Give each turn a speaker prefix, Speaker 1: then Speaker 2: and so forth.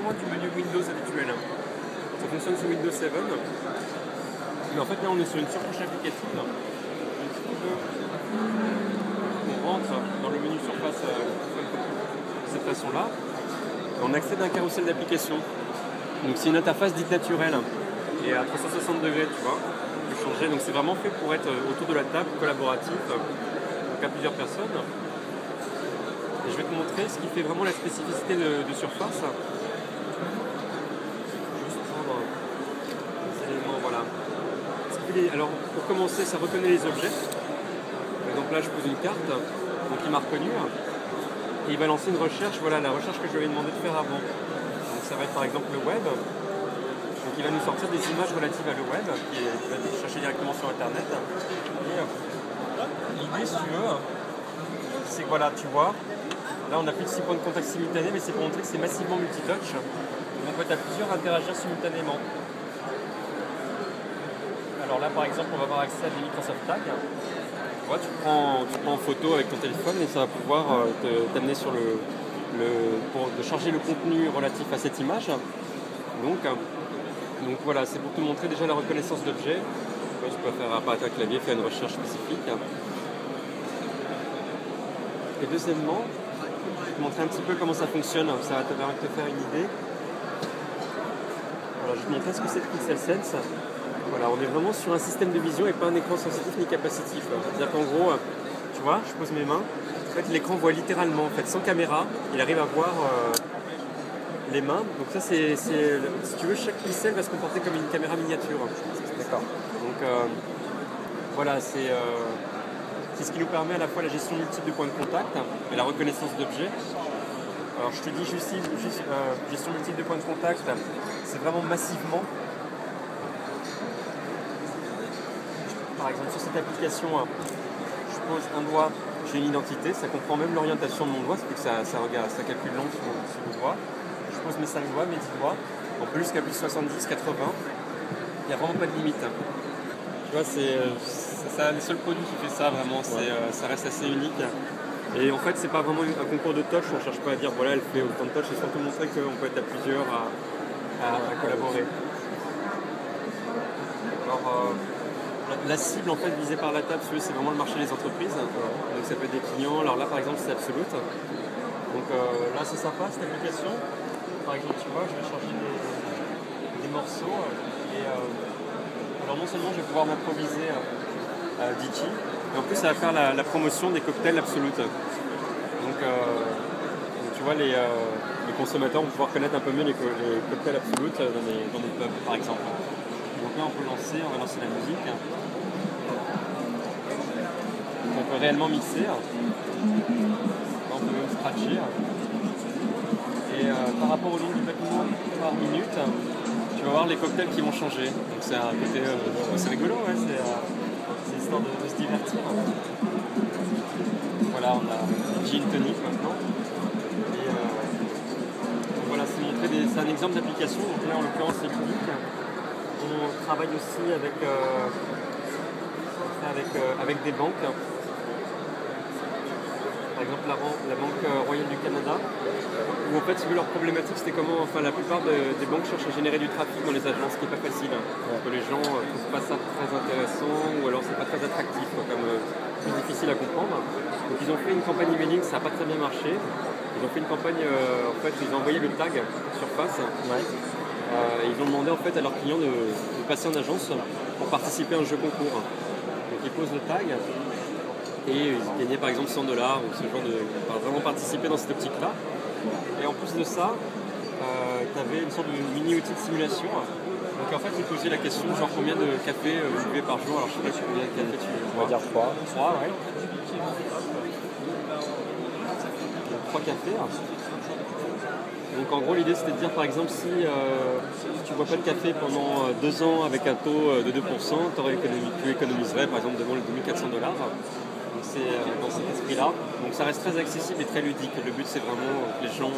Speaker 1: loin du menu Windows habituel. Ça fonctionne sous Windows 7. Mais en fait, là, on est sur une surcouche applicative. Donc, si tu veux, on rentre dans le menu surface de cette façon-là. On accède à un carrousel d'applications. Donc, c'est une interface dite naturelle. Et à 360 degrés, tu vois. On peut changer. Donc, c'est vraiment fait pour être autour de la table, collaboratif, donc à plusieurs personnes. Et je vais te montrer ce qui fait vraiment la spécificité de Surface. Juste prendre les éléments, voilà. Alors, pour commencer, ça reconnaît les objets. Par exemple, là, je pose une carte, donc il m'a reconnu. Et il va lancer une recherche, voilà, la recherche que je lui avais demandé de faire avant. Donc, ça va être par exemple le web. Donc, il va nous sortir des images relatives à le web, qui va chercher directement sur Internet. Et l'idée, si tu veux, c'est que voilà, tu vois, là, on n'a plus de 6 points de contact simultanés, mais c'est pour montrer que c'est massivement multitouch. Donc, on peut être à plusieurs interagir simultanément. Alors là, par exemple, on va avoir accès à des Microsoft Tags. Tu vois, tu prends en photo avec ton téléphone et ça va pouvoir t'amener sur de charger le contenu relatif à cette image. Donc voilà, c'est pour te montrer déjà la reconnaissance d'objets. Tu peux faire apparaître un clavier, faire une recherche spécifique. Et deuxièmement, je vais te montrer un petit peu comment ça fonctionne. Ça va te permettre de te faire une idée. Voilà, je vais te montrer ce que c'est que PixelSense. Voilà, on est vraiment sur un système de vision et pas un écran sensitif ni capacitif. C'est-à-dire qu'en gros, tu vois, je pose mes mains, en fait l'écran voit littéralement, en fait, sans caméra, il arrive à voir les mains. Donc ça, si tu veux, chaque pixel va se comporter comme une caméra miniature.
Speaker 2: D'accord.
Speaker 1: Donc voilà, c'est ce qui nous permet à la fois la gestion multiple de points de contact et la reconnaissance d'objets. Alors je te dis gestion multiple de points de contact, c'est vraiment massivement. Par exemple, sur cette application, je pose un doigt, j'ai une identité, ça comprend même l'orientation de mon doigt, c'est que ça calcule l'ongle sur le doigt. Je pose mes 5 doigts, mes 10 doigts, on peut jusqu'à plus de 70, 80, il n'y a vraiment pas de limite. Tu vois, c'est le seul produit qui fait ça vraiment, ça reste assez unique. Et en fait, c'est pas vraiment un concours de touch, on ne cherche pas à dire voilà, elle fait autant de touch, c'est surtout montrer qu'on peut être à plusieurs à collaborer. Alors, la cible en fait visée par la table, c'est vraiment le marché des entreprises. Donc ça peut être des clients. Alors là par exemple c'est Absolute. Donc là c'est sympa cette application. Par exemple tu vois je vais chercher des morceaux et alors non seulement je vais pouvoir m'improviser DJ, mais en plus ça va faire la promotion des cocktails Absolute. Donc tu vois les consommateurs vont pouvoir connaître un peu mieux les cocktails Absolute dans des pubs par exemple. Donc là on va lancer la musique. On peut réellement mixer. Là, on peut même scratcher. Et par rapport au nombre de battements par minute, tu vas voir les cocktails qui vont changer. Donc c'est un côté c'est rigolo, ouais, c'est histoire de se divertir. Voilà, on a gin tonic maintenant. Et donc voilà, c'est un exemple d'application. Donc là en l'occurrence c'est ludique. On travaille aussi avec des banques. Par exemple la Banque Royale du Canada, où en fait leur problématique c'était comment, enfin la plupart des banques cherchent à générer du trafic dans les agences, ce qui n'est pas facile. Parce que les gens ne trouvent pas ça très intéressant ou alors c'est pas très attractif, comme plus difficile à comprendre. Donc ils ont fait une campagne emailing, ça n'a pas très bien marché. Ils ont fait une campagne, en fait ils ont envoyé le tag Surface. Ouais. Et ils ont demandé en fait à leurs clients de passer en agence pour participer à un jeu concours. Donc ils posent le tag et ils gagnaient par exemple 100$ ou ce genre vraiment participer dans cette optique-là. Et en plus de ça, tu avais une sorte de mini-outil de simulation. Donc en fait, ils posaient la question genre combien de café vous buvez par jour. Alors je sais pas combien de café tu veux.
Speaker 2: On va dire 3.
Speaker 1: 3, ouais. 3 cafés. Donc en gros l'idée c'était de dire par exemple si tu ne bois pas de café pendant 2 ans avec un taux de 2%, tu économiserais par exemple devant les 2400$. Donc c'est dans cet esprit-là. Donc ça reste très accessible et très ludique. Le but c'est vraiment que les gens